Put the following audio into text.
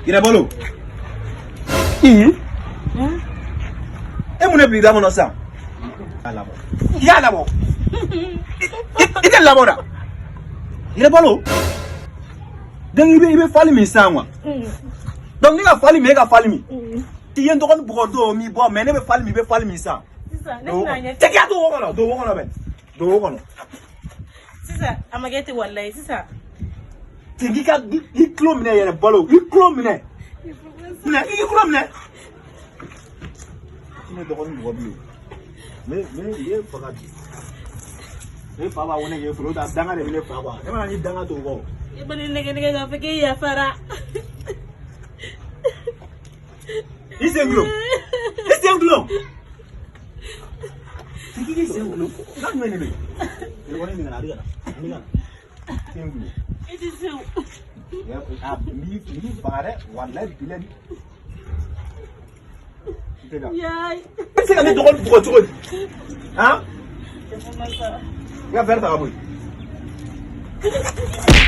Il est bolo. Et mon épée d'amon ça. Il y a là-bas. Il est là-bas là. Il est bolo. Donc il veut falloir me ça moi. Donc il va falloir me ga falloir me. Tu viens de rendre brodo mi bon mais ne veut falloir me ça. C'est ça. C'est quoi do wono do wono ben. Do wono. C'est ça. Amagete wallahi c'est ça. C'est qui clone il est bolo. Il clone ne. Il clone ne. Tu me donnes du wabio. Mais il est pas dit. Et papa on est pro da danga de papa. E ma ni danga to go. E ba ni nege ga feke ya fara. Isenglo. C'est qui Isenglo? Nan me ne. E woni ni na riga. Ni na. Isenglo. E di seu. Ya a mi pare wallahi bilen. Yai. C'est quand tu drôle pour toi. Hein? Il va faire ta rabouille.